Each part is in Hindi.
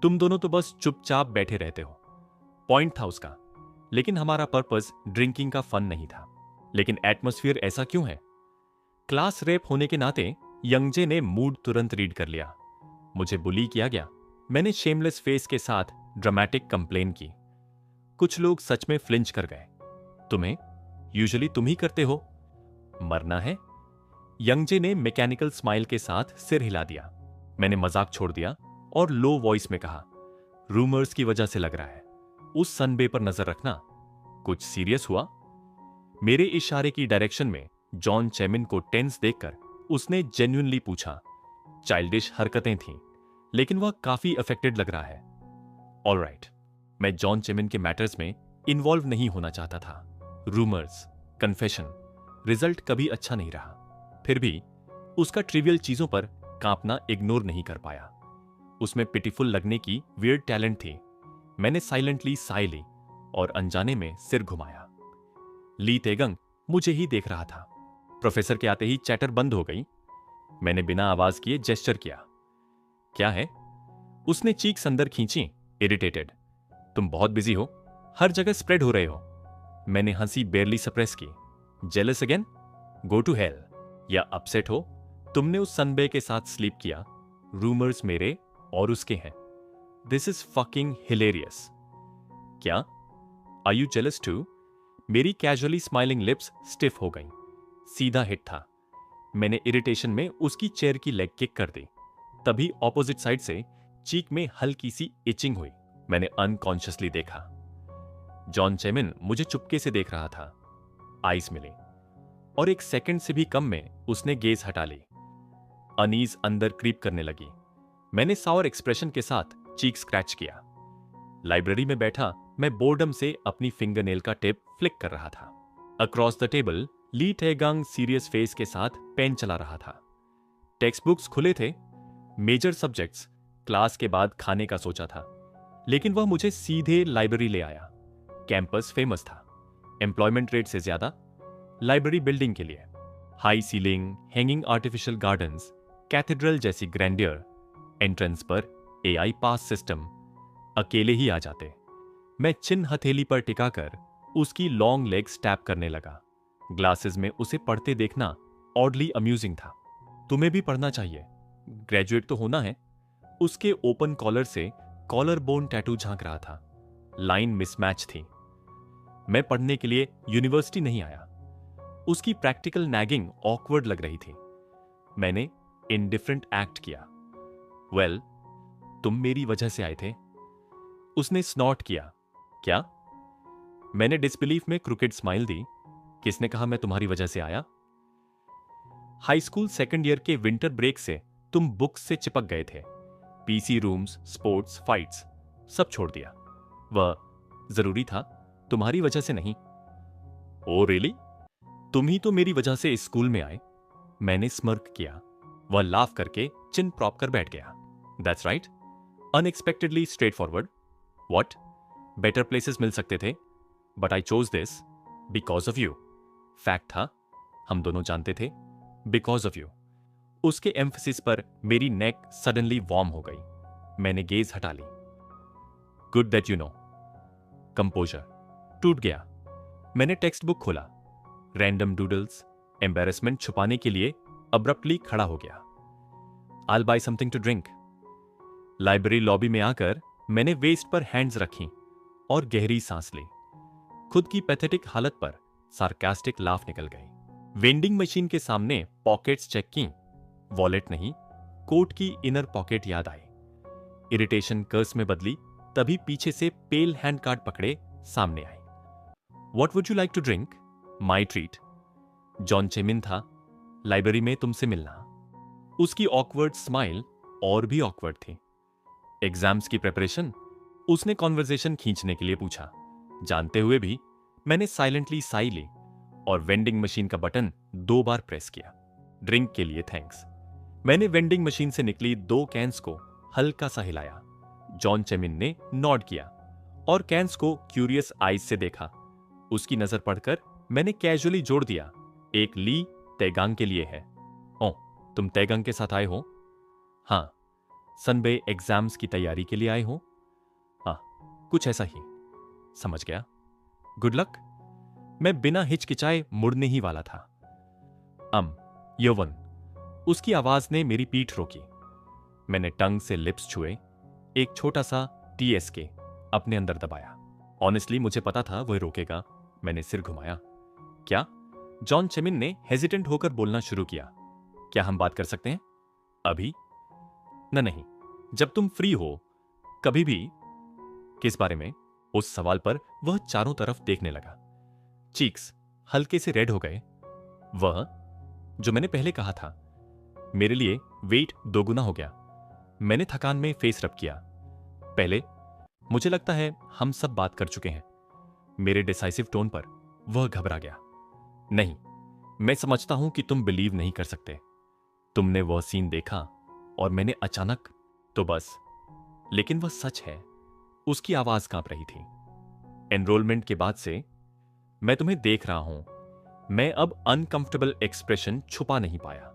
तुम दोनों तो बस चुपचाप बैठे रहते हो। पॉइंट था उसका, लेकिन हमारा पर्पस ड्रिंकिंग का फन नहीं था। लेकिन एटमॉस्फेयर ऐसा क्यों है? क्लास रेप होने के नाते यंगजे ने मूड तुरंत रीड कर लिया। मुझे बुली किया गया। मैंने शेमलेस फेस के साथ ड्रामेटिक कंप्लेन की। कुछ लोग सच में फ्लिंच कर गए। तुम्हें यूजुअली तुम ही करते हो। मरना है? यंगजे ने मैकेनिकल स्माइल के साथ सिर हिला दिया। मैंने मजाक छोड़ दिया और लो वॉइस में कहा, रूमर्स की वजह से लग रहा है। उस सनबे पर नजर रखना। कुछ सीरियस हुआ? मेरे इशारे की डायरेक्शन में जॉन चेमिन को टेंस देखकर उसने जेन्युइनली पूछा। चाइल्डिश हरकतें थीं, लेकिन वह काफी अफेक्टेड लग रहा है। ऑलराइट, मैं जॉन चेमिन के मैटर्स में इन्वॉल्व नहीं होना चाहता था। रूमर्स, कन्फेशन, रिजल्ट कभी अच्छा नहीं रहा। फिर भी उसका ट्रिवियल चीजों पर कांपना इग्नोर नहीं कर पाया। उसमें पिटीफुल लगने की वियर्ड टैलेंट थी। मैंने साइलेंटली साय ली और अनजाने में सिर घुमाया। ली तेगंग मुझे ही देख रहा था। प्रोफेसर के आते ही चैटर बंद हो गई। मैंने बिना आवाज किए जेस्चर किया। क्या है? उसने चीक्स अंदर खींची, इरिटेटेड। तुम बहुत बिजी हो, हर जगह स्प्रेड हो रहे हो। मैंने हंसी बेरली सप्रेस की। Jealous again? Go to hell. या अपसेट हो? तुमने उस सनबे के साथ स्लीप किया। रूमर्स मेरे और उसके हैं। This is fucking hilarious. क्या? Are you jealous too? मेरी कैजुअली स्माइलिंग लिप्स स्टिफ हो गईं। सीधा हिट था। मैंने इरिटेशन में उसकी चेयर की लेग किक कर दी। तभी ऑपोजिट साइड से चीक में हल्की सी इचिंग हुई। मैंने अनकॉन्शियसली देखा। जॉन चेमिन मुझे चुपके से देख रहा था। आईज मिली और एक सेकंड से भी कम में उसने गेज हटा ली। अनीज अंदर क्रीप करने लगी। मैंने सावर एक्सप्रेशन के साथ चीक स्क्रैच किया। लाइब्रेरी में बैठा मैं बोर्डम से अपनी फिंगरनेल का टिप फ्लिक कर रहा था। अक्रॉस द टेबल ली टेगंग सीरियस फेस के साथ पेन चला रहा था। टेक्स्ट बुक्स खुले थे। मेजर सब्जेक्ट्स क्लास के बाद खाने का सोचा था, लेकिन वह मुझे सीधे लाइब्रेरी ले आया। कैंपस फेमस था, एम्प्लॉयमेंट रेट से ज्यादा। लाइब्रेरी बिल्डिंग के लिए high ceiling, hanging artificial gardens, cathedral जैसी ग्रैंडियर। एंट्रेंस पर एआई पास सिस्टम। अकेले ही आ जाते। मैं चिन हथेली पर टिकाकर उसकी लॉन्ग लेग्स टैप करने लगा। ग्लासेस में उसे पढ़ते देखना ऑडली अम्यूजिंग था। तुम्हें भी पढ़ना चाहिए, ग्रेजुएट तो होना है। उसके ओपन कॉलर से कॉलर बोन टैटू झांक रहा था। लाइन मिसमैच थी। मैं पढ़ने के लिए यूनिवर्सिटी नहीं आया। उसकी प्रैक्टिकल नैगिंग ऑकवर्ड लग रही थी। मैंने इनडिफरेंट एक्ट किया। वेल, तुम मेरी वजह से आए थे। उसने स्नॉट किया। क्या? मैंने डिसबिलीफ में क्रुकेड स्माइल दी। किसने कहा मैं तुम्हारी वजह से आया? हाई स्कूल सेकंड ईयर के विंटर ब्रेक से तुम बुक्स से चिपक गए थे। पीसी रूम्स, स्पोर्ट्स, फाइट्स सब छोड़ दिया। वह जरूरी था, तुम्हारी वजह से नहीं। Oh really? तुम ही तो मेरी वजह से इस स्कूल में आए। मैंने स्मर्क किया। वह लाफ करके चिन प्रॉप कर बैठ गया। That's right, unexpectedly straightforward. What? Better places मिल सकते थे, but I chose this because of you. Fact था, हम दोनों जानते थे। Because of you. उसके एम्फसिस पर मेरी नेक सडनली वार्म हो गई। मैंने गेज हटा ली। Good that you know. Composure टूट गया। मैंने टेक्स्ट बुक खोला। Random doodles. एम्बेरसमेंट छुपाने के लिए अब्रप्टली खड़ा हो गया। I'll buy something to drink। Library lobby में आकर मैंने वेस्ट पर हैंड्स रखी और गहरी सांस ली। खुद की पैथेटिक हालत पर सार्कास्टिक लाफ निकल गई। वेंडिंग मशीन के सामने पॉकेट्स चेक की। वॉलेट नहीं, कोट की इनर पॉकेट याद आई। इरिटेशन कर्स में बदली तभी पीछे से पेल हैंड कार्ड पकड़े सामने आई। What would you like to drink? My treat। जॉन चेमिन था, लाइब्रेरी में तुमसे मिलना। उसकी ऑकवर्ड स्माइल और भी ऑकवर्ड थी। एग्जाम्स की प्रिपरेशन? उसने कॉन्वर्सेशन खींचने के लिए पूछा। जानते हुए भी मैंने साइलेंटली साई ली और वेंडिंग मशीन का बटन 2 बार प्रेस किया। ड्रिंक के लिए थैंक्स। मैंने वेंडिंग मशीन से निकली 2 कैंस को हल्का सा हिलाया। जॉन चेमिन ने नॉड किया और कैंस को क्यूरियस आईज से देखा। उसकी नजर पड़कर मैंने कैजुअली जोड़ दिया, एक ली तेगांग के लिए है। ओ, तुम तेगांग के साथ आए हो? हाँ। सनबे एग्जाम्स की तैयारी के लिए आए हो? हाँ, कुछ ऐसा ही। समझ गया। Good luck. मैं बिना हिचकिचाए मुड़ने ही वाला था। यौवन, उसकी आवाज ने मेरी पीठ रोकी। मैंने टंग से लिप्स छुए, एक छोटा सा TSK अपने अंदर दबाया। ऑनेस्टली मुझे पता था वह रोकेगा। मैंने सिर घुमाया। क्या? जॉन चेमिन ने हेजिटेंट होकर बोलना शुरू किया। क्या हम बात कर सकते हैं? अभी? नहीं, जब तुम फ्री हो, कभी भी। किस बारे में? उस सवाल पर वह चारों तरफ देखने लगा। चीक्स हल्के से रेड हो गए। वह जो मैंने पहले कहा था, मेरे लिए वेट दोगुना हो गया। मैंने थकान में फेस रब किया। पहले मुझे लगता है हम सब बात कर चुके हैं। मेरे डिसाइसिव टोन पर वह घबरा गया। नहीं, मैं समझता हूं कि तुम बिलीव नहीं कर सकते। तुमने वह सीन देखा और मैंने अचानक तो बस। लेकिन वह सच है। उसकी आवाज कांप रही थी। एनरोलमेंट के बाद से मैं तुम्हें देख रहा हूं। मैं अब अनकंफर्टेबल एक्सप्रेशन छुपा नहीं पाया।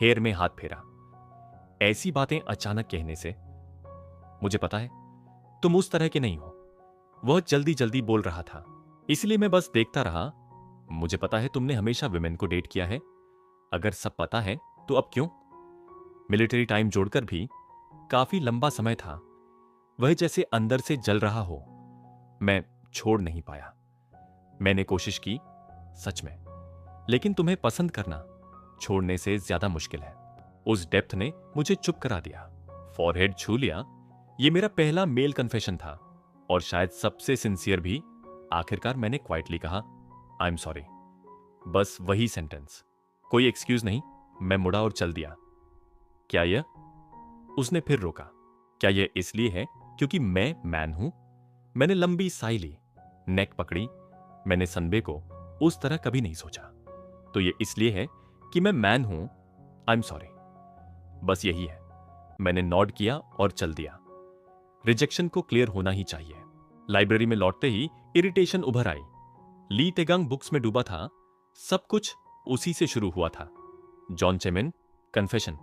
हेयर में हाथ फेरा। ऐसी बातें अचानक कहने से, मुझे पता है तुम उस तरह के नहीं हो। वह जल्दी जल्दी बोल रहा था, इसलिए मैं बस देखता रहा। मुझे पता है तुमने हमेशा विमेन को डेट किया है। अगर सब पता है तो अब क्यों? मिलिट्री टाइम जोड़कर भी काफी लंबा समय था। वह जैसे अंदर से जल रहा हो। मैं छोड़ नहीं पाया। मैंने कोशिश की, सच में, लेकिन तुम्हें पसंद करना छोड़ने से ज्यादा मुश्किल है। उस डेप्थ ने मुझे चुप करा दिया। फॉरहेड छू लिया। यह मेरा पहला मेल कन्फेशन था और शायद सबसे सिंसियर भी। आखिरकार मैंने क्वाइटली कहा, आई एम सॉरी। बस वही सेंटेंस, कोई एक्सक्यूज नहीं। मैं मुड़ा और चल दिया। क्या यह? उसने फिर रोका। क्या यह इसलिए है क्योंकि मैं मैन हूं? मैंने लंबी साई ली, नेक पकड़ी। मैंने सनबे को उस तरह कभी नहीं सोचा। तो यह इसलिए है कि मैं मैन हूं। आई एम सॉरी, बस यही है। मैंने नॉड किया और चल दिया। रिजेक्शन को क्लियर होना ही चाहिए। लाइब्रेरी में लौटते ही इरिटेशन उभर आई। ली तेगंग बुक्स में डूबा था। सब कुछ उसी से शुरू हुआ था। जॉन चेमिन, कन्फेशन,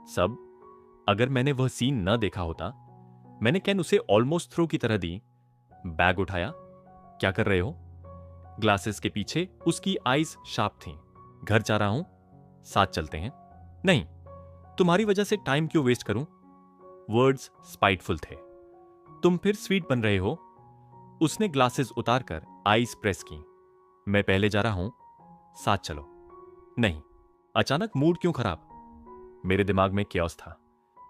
सब। अगर मैंने वह सीन न देखा होता, मैंने कैन उसे ऑलमोस्ट थ्रो की तरह दी। बैग उठाया। क्या कर रहे हो? ग्लासेस के पीछे उसकी आईज शार्प थीं। घर जा रहा हूं, साथ चलते हैं। नहीं, तुम्हारी वजह से टाइम क्यों वेस्ट करूं? वर्ड्स स्पाइटफुल थे। तुम फिर स्वीट बन रहे हो। उसने ग्लासेस उतारकर आईज प्रेस की। मैं पहले जा रहा हूं, साथ चलो। नहीं। अचानक मूड क्यों खराब? मेरे दिमाग में क्योस था।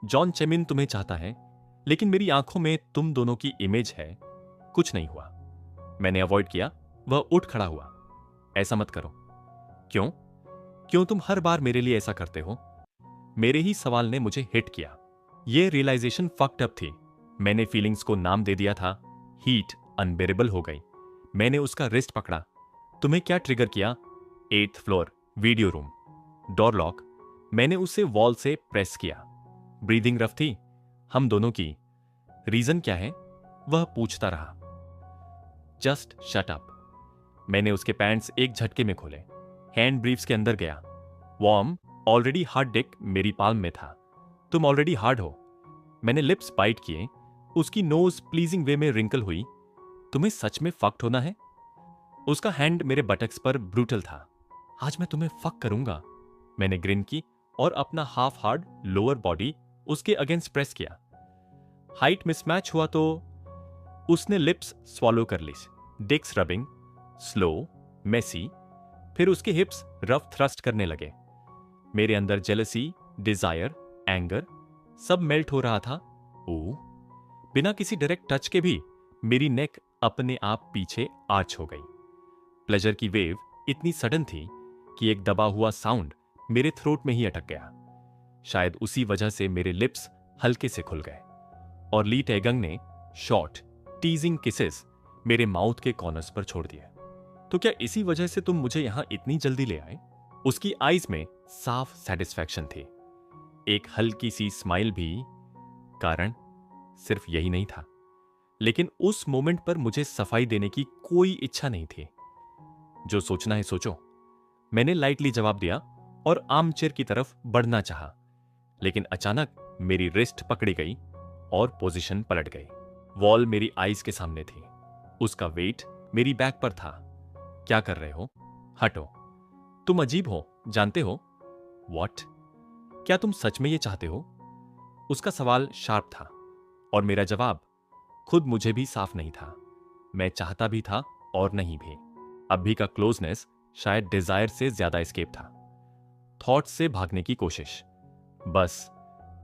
जॉन चेमिन तुम्हें चाहता है, लेकिन मेरी आंखों में तुम दोनों की इमेज है। कुछ नहीं हुआ। मैंने अवॉइड किया। वह उठ खड़ा हुआ। ऐसा मत करो। क्यों? क्यों तुम हर बार मेरे लिए ऐसा करते हो? मेरे ही सवाल ने मुझे हिट किया। यह रियलाइजेशन फक्ड अप थी। मैंने फीलिंग्स को नाम दे दिया था। हीट अनबेरेबल हो गई। मैंने उसका रिस्ट पकड़ा। तुम्हें क्या ट्रिगर किया? 8th floor, video room, door lock. मैंने उसे वॉल से प्रेस किया। ब्रीदिंग रफ थी हम दोनों की। रीजन क्या है? वह पूछता रहा। Just shut up. मैंने उसके पैंट्स एक झटके में खोले। हैंड ब्रीफ्स के अंदर गया। वॉर्म, ऑलरेडी हार्ड डिक मेरी पाल्म में था। तुम ऑलरेडी हार्ड हो। मैंने लिप्स बाइट किए। उसकी नोज प्लीजिंग वे में रिंकल हुई। तुम्हें सच में फक्ड होना है? उसका हैंड मेरे बटक्स पर ब्रूटल था। आज मैं तुम्हें फक करूंगा। मैंने ग्रिन की और अपना हाफ हार्ड लोअर बॉडी उसके अगेंस्ट प्रेस किया। हाइट मिसमैच हुआ तो उसने लिप्स स्वॉलो कर ली। डिक्स रबिंग, स्लो, मेसी। फिर उसके हिप्स रफ थ्रस्ट करने लगे। मेरे अंदर जेलसी, डिजायर, एंगर सब मेल्ट हो रहा था। बिना किसी डायरेक्ट टच के भी मेरी नेक अपने आप पीछे आर्च हो गई। प्लेजर की वेव इतनी सडन थी कि एक दबा हुआ साउंड मेरे थ्रोट में ही अटक गया। शायद उसी वजह से मेरे लिप्स हल्के से खुल गए और ली टैगंग ने शॉर्ट टीजिंग किसेस मेरे माउथ के कॉर्नर्स पर छोड़ दिए। तो क्या इसी वजह से तुम मुझे यहां इतनी जल्दी ले आए? उसकी आईज में साफ सेटिस्फैक्शन थी, एक हल्की सी स्माइल भी। कारण सिर्फ यही नहीं था, लेकिन उस मोमेंट पर मुझे सफाई देने की कोई इच्छा नहीं थी। जो सोचना है सोचो। मैंने लाइटली जवाब दिया और आर्मचेयर की तरफ बढ़ना चाहा, लेकिन अचानक मेरी रिस्ट पकड़ी गई और पोजीशन पलट गई। वॉल मेरी आईज के सामने थी, उसका वेट मेरी बैक पर था। क्या कर रहे हो? हटो, तुम अजीब हो, जानते हो? वॉट? क्या तुम सच में ये चाहते हो? उसका सवाल शार्प था और मेरा जवाब खुद मुझे भी साफ नहीं था। मैं चाहता भी था और नहीं भी। अभी का क्लोजनेस शायद डिजायर से ज्यादा एस्केप था, थॉट से भागने की कोशिश। बस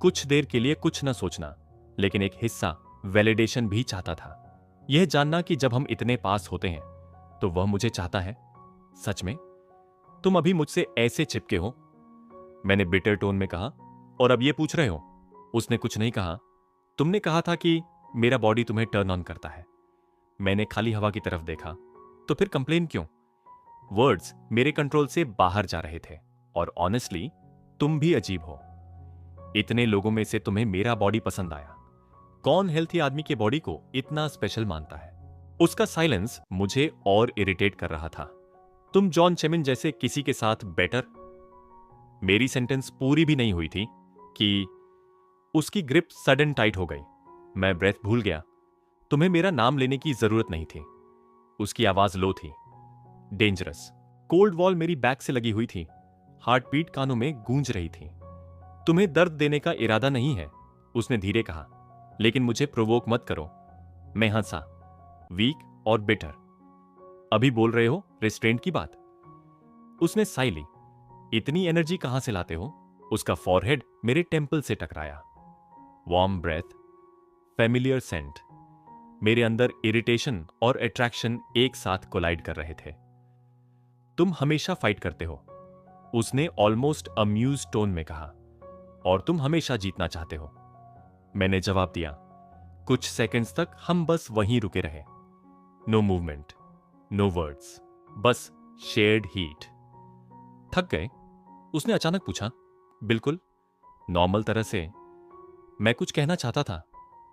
कुछ देर के लिए कुछ न सोचना, लेकिन एक हिस्सा वैलिडेशन भी चाहता था। यह जानना कि जब हम इतने पास होते हैं तो वह मुझे चाहता है सच में। तुम अभी मुझसे ऐसे चिपके हो, मैंने बिटर टोन में कहा, और अब ये पूछ रहे हो? उसने कुछ नहीं कहा। तुमने कहा था कि मेरा बॉडी तुम्हें टर्न ऑन करता है। मैंने खाली हवा की तरफ देखा। तो फिर कंप्लेन क्यों? वर्ड्स मेरे कंट्रोल से बाहर जा रहे थे। और ऑनेस्टली तुम भी अजीब हो। इतने लोगों में से तुम्हें मेरा बॉडी पसंद आया। कौन हेल्थी आदमी के बॉडी को इतना स्पेशल मानता है? उसका साइलेंस मुझे और इरिटेट कर रहा था। तुम जॉन चेमिन जैसे किसी के साथ बेटर? मेरी सेंटेंस पूरी भी नहीं हुई थी कि उसकी ग्रिप सडन टाइट हो गई। मैं ब्रेथ भूल गया। तुम्हें मेरा नाम लेने की जरूरत नहीं थी। उसकी आवाज लो थी, डेंजरस। कोल्ड वॉल मेरी बैक से लगी हुई थी, हार्ट बीट कानों में गूंज रही थी। तुम्हें दर्द देने का इरादा नहीं है, उसने धीरे कहा, लेकिन मुझे प्रोवोक मत करो। मैं हंसा, वीक और बिटर। अभी बोल रहे हो रेस्ट्रेंट की बात? उसने साई ली। इतनी एनर्जी कहां से लाते हो? उसका फॉरहेड मेरे टेम्पल से टकराया। Warm breath, familiar scent. मेरे अंदर इरिटेशन और अट्रैक्शन एक साथ कोलाइड कर रहे थे। तुम हमेशा फाइट करते हो, उसने ऑलमोस्ट अम्यूज टोन में कहा, और तुम हमेशा जीतना चाहते हो। मैंने जवाब दिया। कुछ सेकंड्स तक हम बस वहीं रुके रहे। नो मूवमेंट, नो वर्ड्स, बस शेयर्ड हीट। थक गए? उसने अचानक पूछा। बिल्कुल, नॉर्मल तरह से। मैं कुछ कहना चाहता था,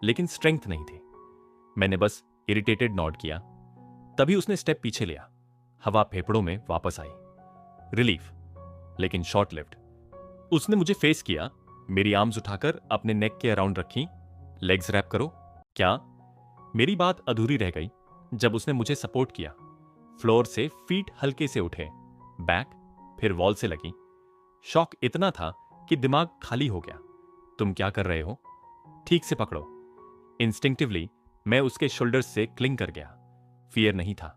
लेकिन स्ट्रेंथ नहीं थी। मैंने बस इरिटेटेड नॉड किया। तभी उसने स्टेप पीछे लिया। हवा फेफड़ों में वापस आई। रिलीफ, लेकिन शॉर्ट लिव्ड। उसने मुझे फेस किया, मेरी आर्म्स उठाकर अपने नेक के अराउंड रखी। लेग्स रैप करो। क्या? मेरी बात अधूरी रह गई जब उसने मुझे सपोर्ट किया। फ्लोर से फीट हल्के से उठे, बैक, फिर वॉल से लगी। शॉक इतना था कि दिमाग खाली हो गया। तुम क्या कर रहे हो? ठीक से पकड़ो। इंस्टिंक्टिवली मैं उसके शोल्डर्स से क्लिंग कर गया। फियर नहीं था,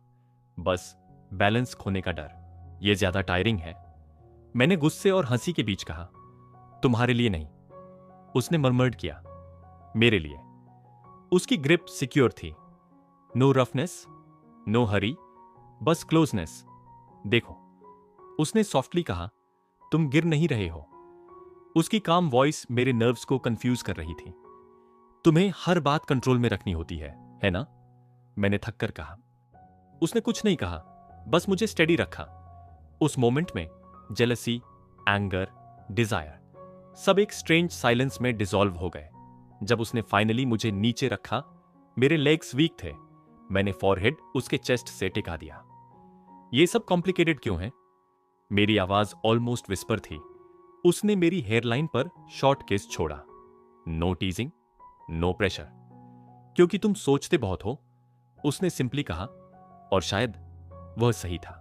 बस बैलेंस खोने का डर। यह ज्यादा टायरिंग है, मैंने गुस्से और हंसी के बीच कहा। तुम्हारे लिए नहीं, उसने मर्मर्ड किया। मेरे लिए। उसकी ग्रिप सिक्योर थी। नो रफनेस, नो हरी, बस क्लोजनेस। देखो, उसने सॉफ्टली कहा, तुम गिर नहीं रहे हो। उसकी काम वॉइस मेरे नर्व्स को कंफ्यूज कर रही थी। तुम्हें हर बात कंट्रोल में रखनी होती है ना? मैंने थक कर कहा। उसने कुछ नहीं कहा, बस मुझे स्टेडी रखा। उस मोमेंट में जेलसी, एंगर, डिजायर सब एक स्ट्रेंज साइलेंस में डिसॉल्व हो गए। जब उसने फाइनली मुझे नीचे रखा, मेरे लेग्स वीक थे। मैंने फॉरहेड उसके चेस्ट से टिका दिया। ये सब कॉम्प्लिकेटेड क्यों है? मेरी आवाज ऑलमोस्ट विस्पर थी। उसने मेरी हेयरलाइन पर शॉर्ट किस छोड़ा। No teasing, no pressure. क्योंकि तुम सोचते बहुत हो, उसने सिंपली कहा, और शायद वह सही था।